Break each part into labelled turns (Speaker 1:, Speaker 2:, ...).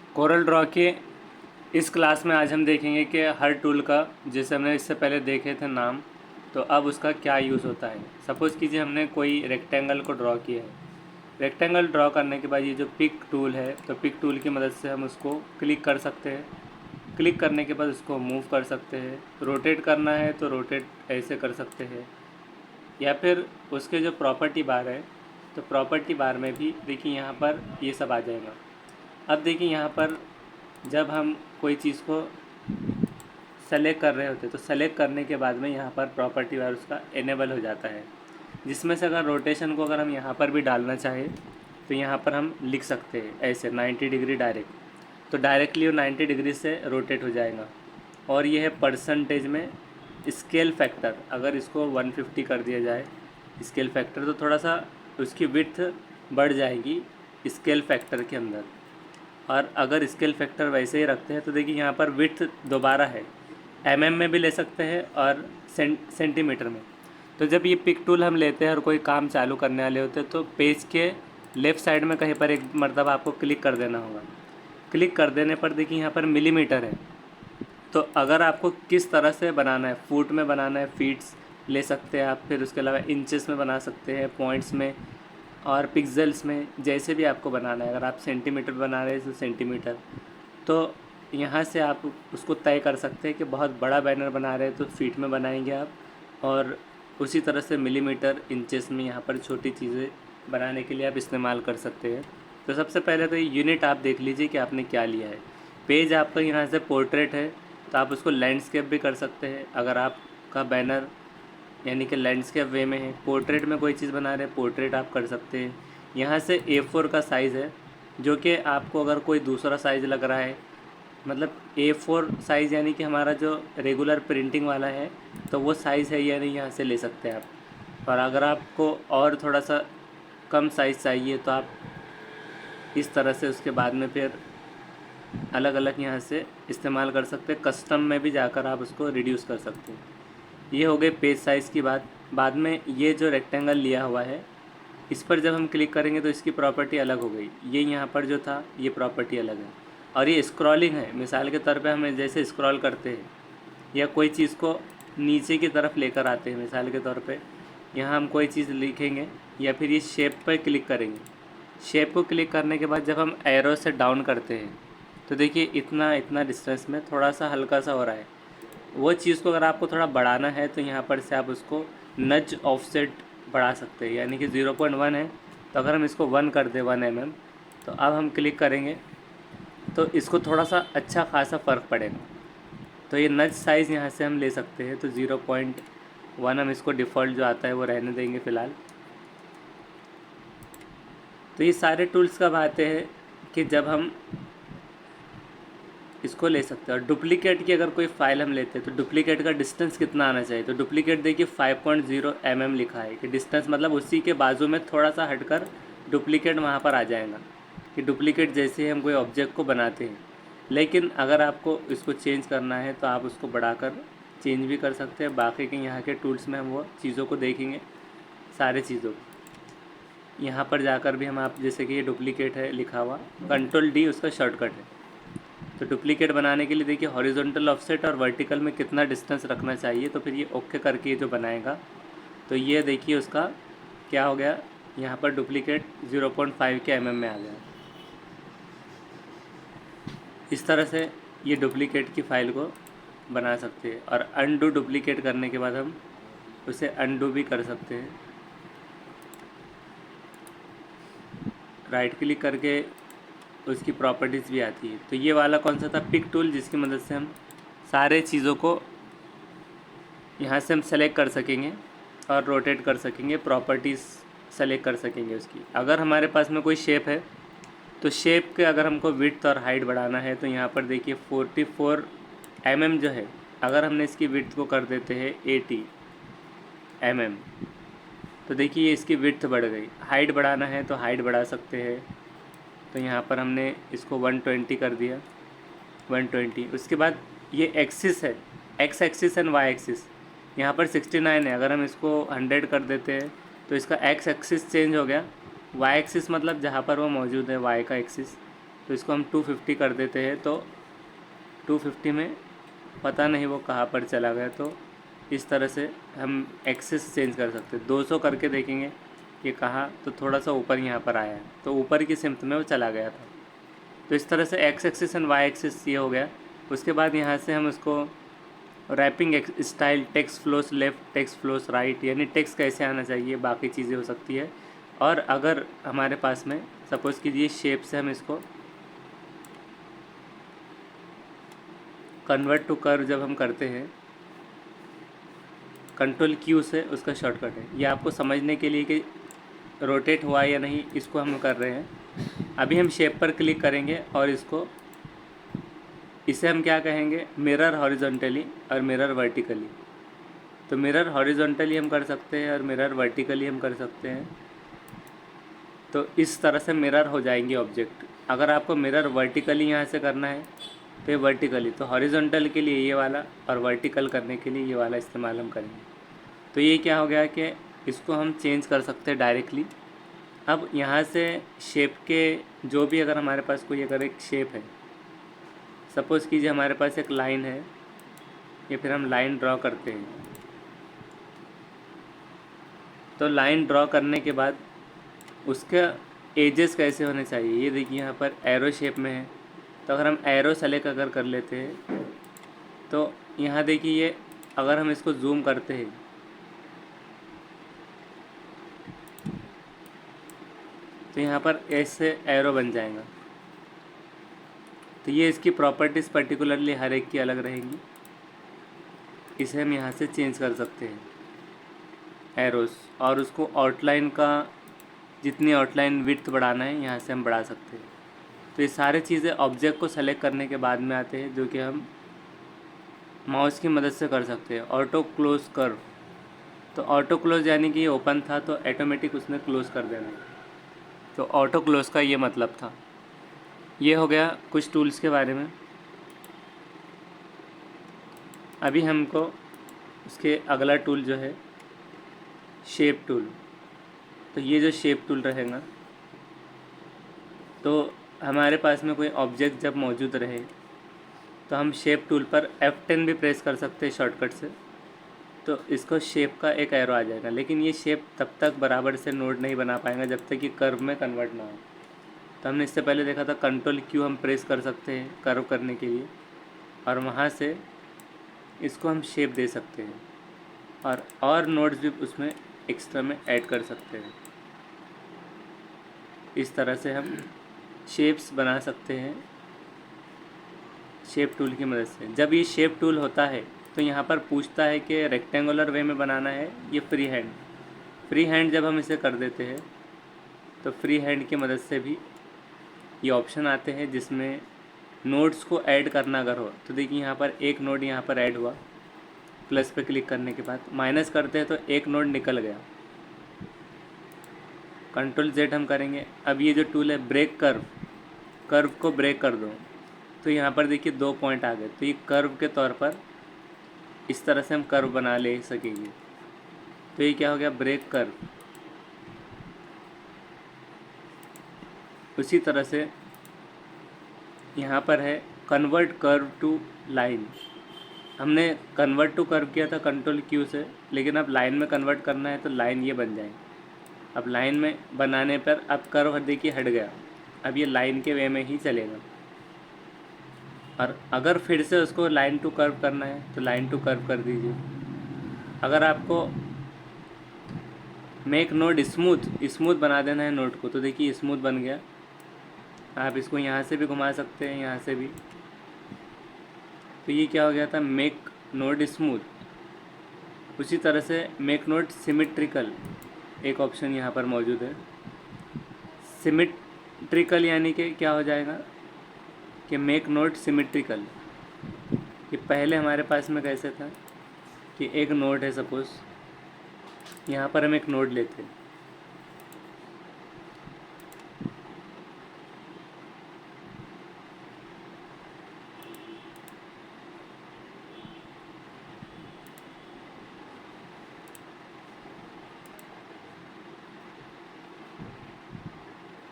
Speaker 1: Corel Draw के इस class में आज हम देखेंगे कि हर टूल का, जैसे हमने इससे पहले देखे थे नाम, तो अब उसका क्या यूज़ होता है। सपोज़ कीजिए हमने कोई रेक्टेंगल को ड्रॉ किया है। रेक्टेंगल ड्रॉ करने के बाद ये जो पिक टूल है, तो पिक टूल की मदद से हम उसको क्लिक कर सकते हैं। क्लिक करने के बाद उसको मूव कर सकते हैं। रोटेट करना है तो रोटेट ऐसे कर सकते हैं, या फिर उसके जो प्रॉपर्टी बार है, तो प्रॉपर्टी बार में भी देखिए यहाँ पर ये सब आ जाएगा। अब देखिए यहाँ पर जब हम कोई चीज़ को सेलेक्ट कर रहे होते हैं, तो सेलेक्ट करने के बाद में यहाँ पर प्रॉपर्टी बार उसका इनेबल हो जाता है, जिसमें से अगर रोटेशन को अगर हम यहाँ पर भी डालना चाहें तो यहाँ पर हम लिख सकते हैं ऐसे 90 डिग्री डायरेक्ट, तो डायरेक्टली वो 90 डिग्री से रोटेट हो जाएगा। और ये है परसेंटेज में स्केल फैक्टर। अगर इसको 150 कर दिया जाए स्केल फैक्टर, तो थोड़ा सा उसकी विड्थ बढ़ जाएगी स्केल फैक्टर के अंदर। और अगर स्केल फैक्टर वैसे ही रखते हैं तो देखिए यहाँ पर विड्थ दोबारा है, में भी ले सकते हैं और सेंटीमीटर में। तो जब ये पिक टूल हम लेते हैं और कोई काम चालू करने वाले होते हैं, तो पेज के लेफ़्ट साइड में कहीं पर एक मरतबा आपको क्लिक कर देना होगा। क्लिक कर देने पर देखिए यहाँ पर मिलीमीटर है, तो अगर आपको किस तरह से बनाना है, फुट में बनाना है, फीट्स ले सकते हैं आप, फिर उसके अलावा इंचेस में बना सकते हैं, पॉइंट्स में और पिक्सेल्स में, जैसे भी आपको बनाना है। अगर आप सेंटीमीटर बना रहे हैं तो सेंटीमीटर, तो यहाँ से आप उसको तय कर सकते हैं कि बहुत बड़ा बैनर बना रहे हैं तो फीट में बनाएंगे आप, और उसी तरह से मिलीमीटर, इंचेस में यहाँ पर छोटी चीज़ें बनाने के लिए आप इस्तेमाल कर सकते हैं। तो सबसे पहले तो ये यूनिट आप देख लीजिए कि आपने क्या लिया है। पेज आपका यहाँ से पोर्ट्रेट है, तो आप उसको लैंडस्केप भी कर सकते हैं। अगर आपका बैनर यानी कि लैंडस्केप वे में है, पोर्ट्रेट में कोई चीज़ बना रहे हैं, पोर्ट्रेट आप कर सकते हैं। यहाँ से A4 का साइज़ है, जो कि आपको अगर कोई दूसरा साइज़ लग रहा है, मतलब A4 साइज़ यानी कि हमारा जो रेगुलर प्रिंटिंग वाला है, तो वो साइज़ है या नहीं, यहाँ से ले सकते हैं आप। और अगर आपको और थोड़ा सा कम साइज़ चाहिए तो आप इस तरह से उसके बाद में फिर अलग अलग यहाँ से इस्तेमाल कर सकते हैं। कस्टम में भी जाकर आप उसको रिड्यूस कर सकते हैं। ये हो गए पेज साइज़ की बात। बाद में ये जो रेक्टेंगल लिया हुआ है, इस पर जब हम क्लिक करेंगे तो इसकी प्रॉपर्टी अलग हो गई। ये यहाँ पर जो था ये प्रॉपर्टी अलग है। और ये स्क्रॉलिंग है, मिसाल के तौर पे हमें जैसे स्क्रॉल करते हैं या कोई चीज़ को नीचे की तरफ लेकर आते हैं, मिसाल के तौर पे यहाँ हम कोई चीज़ लिखेंगे या फिर ये शेप पर क्लिक करेंगे। शेप को क्लिक करने के बाद जब हम एरो से डाउन करते हैं तो देखिए इतना इतना डिस्टेंस में थोड़ा सा हल्का सा हो रहा है। वो चीज़ को अगर आपको थोड़ा बढ़ाना है तो यहाँ पर से आप उसको नज ऑफसेट बढ़ा सकते हैं, यानी कि 0.1 है तो अगर हम इसको 1 कर दें 1 mm, तो अब हम क्लिक करेंगे तो इसको थोड़ा सा अच्छा खासा फ़र्क पड़ेगा। तो ये नज साइज़ यहाँ से हम ले सकते हैं, तो 0.1 हम इसको डिफ़ॉल्ट जो आता है वो रहने देंगे फ़िलहाल। तो ये सारे टूल्स कब आते हैं कि जब हम इसको ले सकते हैं। और डुप्लीकेट की अगर कोई फ़ाइल हम लेते हैं तो डुप्लीकेट का डिस्टेंस कितना आना चाहिए, तो डुप्लीकेट देखिए 5.0 mm लिखा है कि डिस्टेंस, मतलब उसी के बाजू में थोड़ा सा हटकर डुप्लीकेट वहाँ पर आ जाएगा कि डुप्लीकेट जैसे ही हम कोई ऑब्जेक्ट को बनाते हैं। लेकिन अगर आपको इसको चेंज करना है तो आप उसको बढ़ाकर चेंज भी कर सकते हैं। बाकी के यहाँ के टूल्स में हम वो चीज़ों को देखेंगे, सारे चीज़ों को। यहाँ पर जाकर भी हम, आप जैसे कि ये डुप्लीकेट है लिखा हुआ, Ctrl+D उसका शॉर्टकट है। तो डुप्लीकेट बनाने के लिए देखिए हॉरिजॉन्टल ऑफसेट और वर्टिकल में कितना डिस्टेंस रखना चाहिए, तो फिर ये ओके करके ये जो बनाएगा तो ये देखिए उसका क्या हो गया, यहाँ पर डुप्लीकेट 0.5 के mm में आ गया। इस तरह से ये डुप्लीकेट की फ़ाइल को बना सकते हैं। और अनडू डुप्लीकेट करने के बाद हम उसे अनडू भी कर सकते हैं, राइट क्लिक करके उसकी प्रॉपर्टीज़ भी आती है। तो ये वाला कौन सा था, पिक टूल, जिसकी मदद से हम सारे चीज़ों को यहाँ से हम सेलेक्ट कर सकेंगे और रोटेट कर सकेंगे, प्रॉपर्टीज़ सेलेक्ट कर सकेंगे उसकी। अगर हमारे पास में कोई शेप है तो शेप के अगर हमको विड्थ और हाइट बढ़ाना है तो यहाँ पर देखिए 44 mm जो है, अगर हमने इसकी विड्थ को कर देते हैं 80 mm, तो देखिए ये इसकी विड्थ बढ़ गई। हाइट बढ़ाना है तो हाइट बढ़ा सकते हैं, तो यहाँ पर हमने इसको 120 कर दिया, 120। उसके बाद ये एक्सिस है, X axis and Y axis, यहाँ पर 69 है। अगर हम इसको 100 कर देते हैं तो इसका एक्स एक्सिस चेंज हो गया, वाई एक्सिस मतलब जहाँ पर वो मौजूद है वाई का एक्सिस, तो इसको हम 250 कर देते हैं, तो 250 में पता नहीं वो कहाँ पर चला गया। तो इस तरह से हम एक्सेस चेंज कर सकते हैं। 200 करके देखेंगे कि कहाँ, तो थोड़ा सा ऊपर यहाँ पर आया है, तो ऊपर की सिमत में वो चला गया था। तो इस तरह से X axis and Y axis ये हो गया। उसके बाद यहाँ से हम इसको wrapping style, text flows left, text flows right, यानी टेक्स्ट कैसे आना चाहिए, बाकी चीज़ें हो सकती है। और अगर हमारे पास में सपोज़ कीजिए शेप से हम इसको कन्वर्ट टू कर्व जब हम करते हैं, कंट्रोल क्यू से उसका शॉर्टकट है। ये आपको समझने के लिए कि रोटेट हुआ या नहीं, इसको हम कर रहे हैं। अभी हम शेप पर क्लिक करेंगे और इसे हम क्या कहेंगे, मिरर हॉरिजॉन्टली और मिरर वर्टिकली। तो मिरर हॉरिजॉन्टली हम कर सकते हैं और मिरर वर्टिकली हम कर सकते हैं। तो इस तरह से मिरर हो जाएंगे ऑब्जेक्ट। अगर आपको मिरर वर्टिकली यहाँ से करना है तो ये वर्टिकली, तो हॉरिजॉन्टल के लिए ये वाला और वर्टिकल करने के लिए ये वाला इस्तेमाल हम करेंगे। तो ये क्या हो गया कि इसको हम चेंज कर सकते हैं डायरेक्टली। अब यहाँ से शेप के जो भी, अगर हमारे पास कोई अगर एक शेप है, सपोज़ कीजिए हमारे पास एक लाइन है, या फिर हम लाइन ड्रॉ करते हैं। तो लाइन ड्रॉ करने के बाद उसका एजेस कैसे होने चाहिए, ये देखिए यहाँ पर एरो शेप में है। तो अगर हम एरो सेलेक्ट अगर कर लेते हैं, तो यहाँ देखिए ये, अगर हम इसको जूम करते हैं तो यहाँ पर ऐसे एरो बन जाएगा। तो ये इसकी प्रॉपर्टीज़ पर्टिकुलरली हर एक की अलग रहेंगी। इसे हम यहाँ से चेंज कर सकते हैं एरोस, और उसको आउटलाइन का जितनी आउटलाइन विड्थ बढ़ाना है यहाँ से हम बढ़ा सकते हैं। तो ये सारी चीज़ें ऑब्जेक्ट को सेलेक्ट करने के बाद में आते हैं, जो कि हम माउस की मदद से कर सकते हैं। ऑटो क्लोज कर्व, तो ऑटो क्लोज यानी कि ये ओपन था तो ऑटोमेटिक उसने क्लोज़ कर देना। तो ऑटो क्लोज़ का ये मतलब था। ये हो गया कुछ टूल्स के बारे में। अभी हमको उसके अगला टूल जो है शेप टूल। तो ये जो शेप टूल रहेगा, तो हमारे पास में कोई ऑब्जेक्ट जब मौजूद रहे तो हम शेप टूल पर F10 भी प्रेस कर सकते हैं शॉर्टकट से। तो इसको शेप का एक एरो आ जाएगा, लेकिन ये शेप तब तक बराबर से नोड नहीं बना पाएगा जब तक कि कर्व में कन्वर्ट ना हो। तो हमने इससे पहले देखा था कंट्रोल क्यू हम प्रेस कर सकते हैं कर्व करने के लिए, और वहाँ से इसको हम शेप दे सकते हैं और नोड्स भी उसमें एक्स्ट्रा में ऐड कर सकते हैं। इस तरह से हम शेप्स बना सकते हैं शेप टूल की मदद से। जब ये शेप टूल होता है तो यहाँ पर पूछता है कि रेक्टेंगुलर वे में बनाना है ये फ्री हैंड जब हम इसे कर देते हैं तो फ्री हैंड की मदद से भी ये ऑप्शन आते हैं जिसमें नोड्स को ऐड करना अगर हो। तो देखिए यहाँ पर एक नोड यहाँ पर ऐड हुआ, प्लस पे क्लिक करने के बाद माइनस करते हैं तो एक नोड निकल गया। कंट्रोल Z हम करेंगे। अब ये जो टूल है ब्रेक कर्व को ब्रेक कर दो, तो यहाँ पर देखिए 2 पॉइंट आ गए। तो ये कर्व के तौर पर इस तरह से हम कर्व बना ले सकेंगे। तो ये क्या हो गया, ब्रेक कर्व। उसी तरह से यहाँ पर है कन्वर्ट कर्व टू लाइन। हमने कन्वर्ट टू कर्व किया था कंट्रोल क्यू से, लेकिन अब लाइन में कन्वर्ट करना है तो लाइन ये बन जाएगी। अब लाइन में बनाने पर अब कर्व देखिए हट गया, अब ये लाइन के वे में ही चलेगा। और अगर फिर से उसको लाइन टू कर्व करना है तो लाइन टू कर्व कर दीजिए। अगर आपको मेक नोड स्मूथ बना देना है नोड को, तो देखिए स्मूथ बन गया। आप इसको यहाँ से भी घुमा सकते हैं, यहाँ से भी। तो ये क्या हो गया था, मेक नोड स्मूथ। उसी तरह से मेक नोड सिमिट्रिकल एक ऑप्शन यहाँ पर मौजूद है। सिमिट्रिकल यानी कि क्या हो जाएगा कि मेक नोड सिमिट्रिकल। कि पहले हमारे पास में कैसे था कि एक नोड है, सपोज़ यहाँ पर हम एक नोड लेते हैं,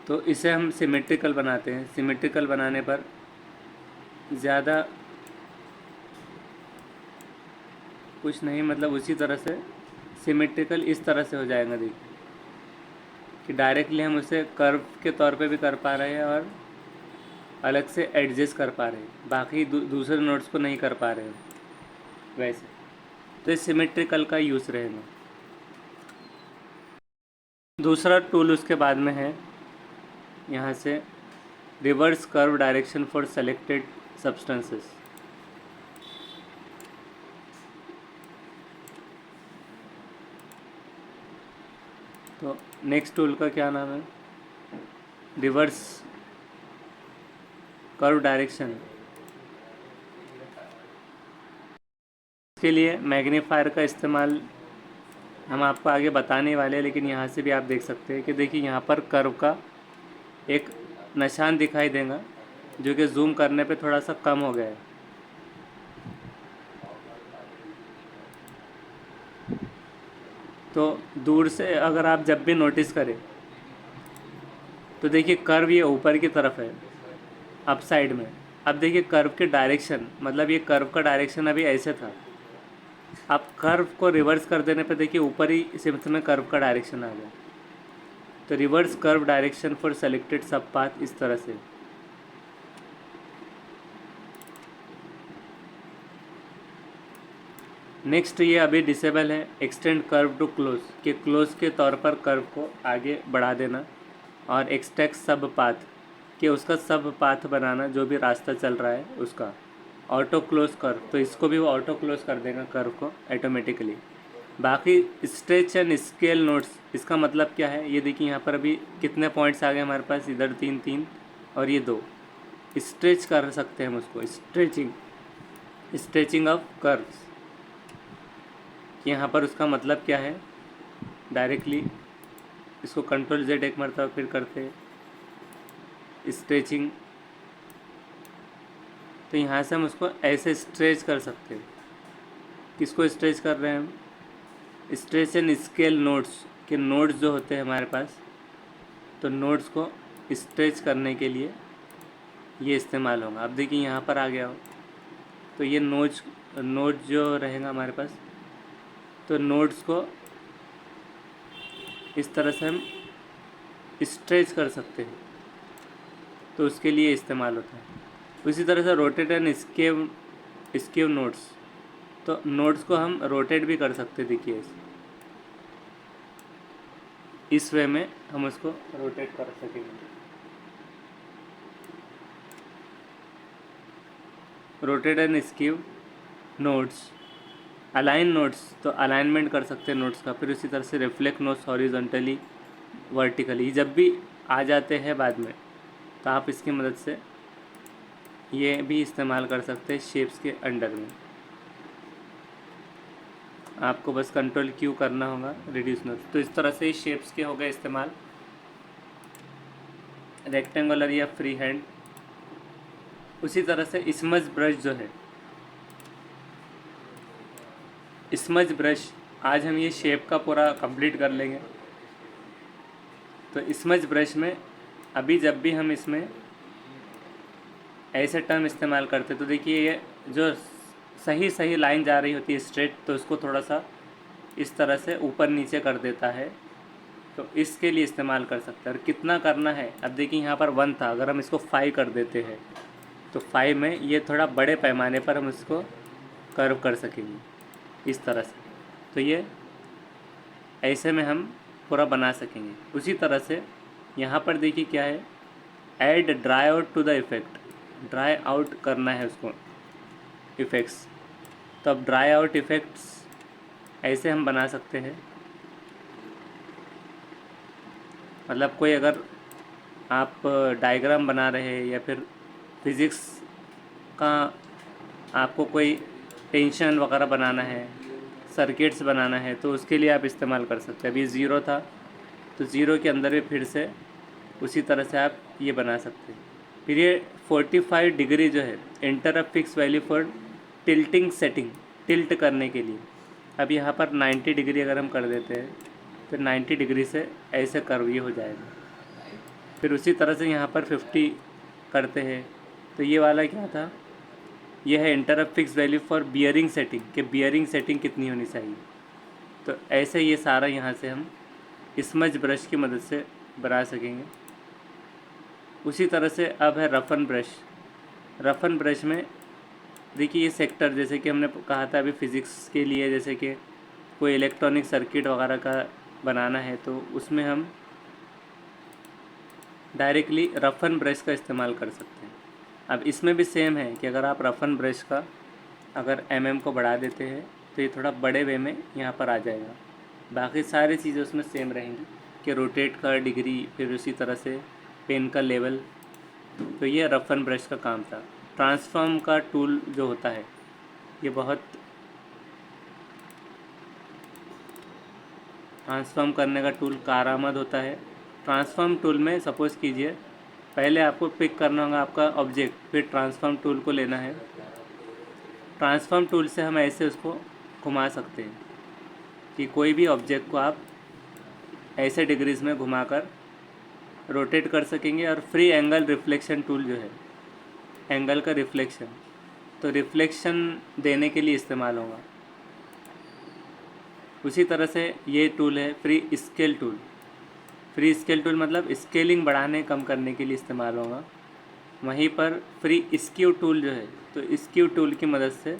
Speaker 1: तो इसे हम सिमेट्रिकल बनाते हैं। सिमेट्रिकल बनाने पर ज़्यादा कुछ नहीं, मतलब उसी तरह से सिमेट्रिकल इस तरह से हो जाएगा। देखिए कि डायरेक्टली हम उसे कर्व के तौर पे भी कर पा रहे हैं और अलग से एडजस्ट कर पा रहे हैं, बाकी दूसरे नोट्स को नहीं कर पा रहे हैं वैसे। तो इस सिमेट्रिकल का यूज़ रहेगा। दूसरा टूल उसके बाद में है यहाँ से reverse curve direction for selected substances. तो नेक्स्ट टूल का क्या नाम है? Reverse curve direction. इसके लिए मैग्नीफायर का इस्तेमाल हम आपको आगे बताने वाले हैं, लेकिन यहाँ से भी आप देख सकते हैं कि देखिए यहाँ पर कर्व का एक निशान दिखाई देगा जो कि जूम करने पे थोड़ा सा कम हो गया है। तो दूर से अगर आप जब भी नोटिस करें तो देखिए कर्व ये ऊपर की तरफ है, अप साइड में। अब देखिए कर्व के डायरेक्शन, मतलब ये कर्व का डायरेक्शन अभी ऐसे था, अब कर्व को रिवर्स कर देने पे देखिए ऊपर ही सिम्थ में कर्व का डायरेक्शन आ गया। तो reverse curve direction for selected सब पाथ इस तरह से। नेक्स्ट ये अभी डिसेबल है, एक्सटेंड कर्व टू क्लोज, कि क्लोज के तौर पर कर्व को आगे बढ़ा देना, और एक्सटेक्ट सब पाथ, कि उसका सब पाथ बनाना, जो भी रास्ता चल रहा है उसका। ऑटो क्लोज कर्व, तो इसको भी वो ऑटो क्लोज कर देगा कर्व को ऑटोमेटिकली। बाकी स्ट्रेच एंड स्केल नोट्स, इसका मतलब क्या है ये देखिए यहाँ पर अभी कितने पॉइंट्स आ गए हमारे पास, इधर 3 3 और ये 2। स्ट्रेच कर सकते हैं हम उसको, स्ट्रेचिंग ऑफ कर्व्स। यहाँ पर उसका मतलब क्या है, डायरेक्टली इसको कंट्रोल Z एक मरतबा फिर करते हैं स्ट्रेचिंग, तो यहाँ से हम उसको ऐसे स्ट्रेच कर सकते हैं। किसको स्ट्रेच कर रहे हैं हम? स्ट्रेच एंड स्केल नोट्स के नोट्स जो होते हैं हमारे पास, तो नोट्स को स्ट्रेच करने के लिए ये इस्तेमाल होगा। अब देखिए यहाँ पर आ गया हो, तो ये नोट जो रहेगा हमारे पास, तो नोट्स को इस तरह से हम स्ट्रेच कर सकते हैं, तो उसके लिए इस्तेमाल होता है। उसी तरह से रोटेट एंड स्केव नोट्स, तो नोट्स को हम रोटेट भी कर सकते हैं। देखिए इस वे में हम उसको रोटेट कर सकेंगे। Rotate and skew notes. Align notes, तो अलाइनमेंट कर सकते हैं नोट्स का। फिर उसी तरह से रिफ्लेक्ट नोट्स हॉरिजॉन्टली वर्टिकली, जब भी आ जाते हैं बाद में, तो आप इसकी मदद से ये भी इस्तेमाल कर सकते हैं शेप्स के अंडर में। आपको बस कंट्रोल Q करना होगा, रिड्यूस नोट्स। तो इस तरह से शेप्स के हो गए इस्तेमाल, रेक्टेंगुलर या फ्री हैंड। उसी तरह से स्मज ब्रश जो है, स्मज ब्रश, आज हम ये शेप का पूरा कंप्लीट कर लेंगे। तो स्मज ब्रश में अभी जब भी हम इसमें ऐसे टर्म इस्तेमाल करते, तो देखिए ये जो सही लाइन जा रही होती है स्ट्रेट, तो उसको थोड़ा सा इस तरह से ऊपर नीचे कर देता है। तो इसके लिए इस्तेमाल कर सकते हैं। और कितना करना है, अब देखिए यहाँ पर 1 था, अगर हम इसको 5 कर देते हैं तो 5 में ये थोड़ा बड़े पैमाने पर हम इसको कर्व कर सकेंगे इस तरह से। तो ये ऐसे में हम पूरा बना सकेंगे। उसी तरह से यहाँ पर देखिए क्या है, add dry out to the effect, dry out करना है उसको इफ़ेक्ट्स। तो अब ड्राई आउट इफ़ेक्ट्स ऐसे हम बना सकते हैं, मतलब कोई अगर आप डायग्राम बना रहे हैं या फिर फिज़िक्स का आपको कोई टेंशन वगैरह बनाना है, सर्किट्स बनाना है, तो उसके लिए आप इस्तेमाल कर सकते हैं। अभी 0 था, तो 0 के अंदर भी फिर से उसी तरह से आप ये बना सकते हैं। फिर ये 45 डिग्री जो है, enter a fix value for tilting setting, tilt करने के लिए। अब यहाँ पर 90 डिग्री अगर हम कर देते हैं, तो 90 डिग्री से ऐसे कर्व ये हो जाएगा। फिर उसी तरह से यहाँ पर 50 करते हैं। तो ये वाला क्या था, ये है enter a fix value for bearing setting, कि बियरिंग सेटिंग कितनी होनी चाहिए। तो ऐसे ये सारा यहाँ से हम स्मज ब्रश की मदद से बना सकेंगे। उसी तरह से अब है रफन ब्रश। रफन ब्रश में देखिए ये सेक्टर, जैसे कि हमने कहा था अभी फिज़िक्स के लिए, जैसे कि कोई इलेक्ट्रॉनिक सर्किट वगैरह का बनाना है तो उसमें हम डायरेक्टली रफन ब्रश का इस्तेमाल कर सकते हैं। अब इसमें भी सेम है कि अगर आप रफन ब्रश का अगर को बढ़ा देते हैं तो ये थोड़ा बड़े वे में यहाँ पर आ जाएगा। बाकी सारी चीज़ें उसमें सेम रहेंगी कि रोटेट का डिग्री, फिर उसी तरह से पेन का लेवल। तो ये रफन ब्रश का काम था। ट्रांसफॉर्म का टूल जो होता है ये बहुत ट्रांसफॉर्म करने का टूल कारआमद होता है। ट्रांसफॉर्म टूल में सपोज़ कीजिए पहले आपको पिक करना होगा आपका ऑब्जेक्ट, फिर ट्रांसफॉर्म टूल को लेना है। ट्रांसफॉर्म टूल से हम ऐसे उसको घुमा सकते हैं कि कोई भी ऑब्जेक्ट को आप ऐसे डिग्रीज़ में घुमाकर रोटेट कर सकेंगे। और फ्री एंगल रिफ्लेक्शन टूल जो है, एंगल का रिफ्लेक्शन, तो रिफ्लेक्शन देने के लिए इस्तेमाल होगा। उसी तरह से ये टूल है free scale tool. Free scale tool मतलब स्केलिंग बढ़ाने कम करने के लिए इस्तेमाल होगा। वहीं पर फ्री स्क्यू टूल जो है, तो स्क्यू टूल की मदद से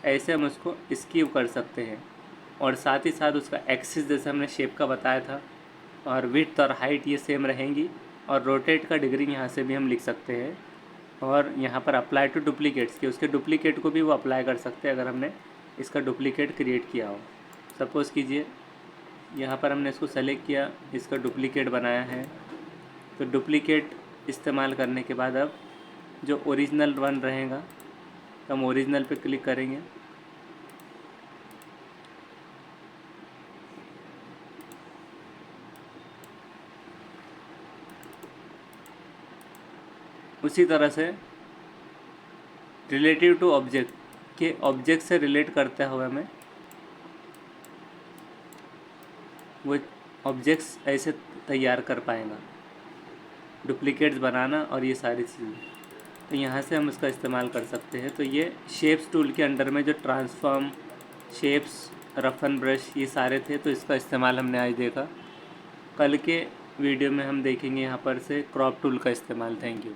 Speaker 1: ऐसे हम उसको स्क्यू कर सकते हैं। और साथ ही साथ उसका एक्सिस जैसे हमने शेप का बताया था, और विड्थ और हाइट ये सेम रहेंगी। और रोटेट का डिग्री यहाँ से भी हम लिख सकते हैं। और यहाँ पर अप्लाई टू डुप्लीकेट्स की, उसके डुप्लीकेट को भी वो अप्लाई कर सकते हैं अगर हमने इसका डुप्लीकेट क्रिएट किया हो। सपोज़ कीजिए यहाँ पर हमने इसको सेलेक्ट किया, इसका डुप्लीकेट बनाया है। तो डुप्लीकेट इस्तेमाल करने के बाद अब जो ओरिजिनल वन रहेगा तो हम ओरिजिनल पे क्लिक करेंगे। उसी तरह से रिलेटिव टू ऑब्जेक्ट के ऑब्जेक्ट से रिलेट करते हुए हमें वो ऑब्जेक्ट्स ऐसे तैयार कर पाएंगा, डुप्लीकेट्स बनाना और ये सारी चीज़ें। तो यहाँ से हम इसका इस्तेमाल कर सकते हैं। तो ये शेप्स टूल के अंडर में जो ट्रांसफॉर्म, शेप्स, रफन ब्रश ये सारे थे, तो इसका इस्तेमाल हमने आज देखा। कल के वीडियो में हम देखेंगे यहाँ पर से क्रॉप टूल का इस्तेमाल। Thank you.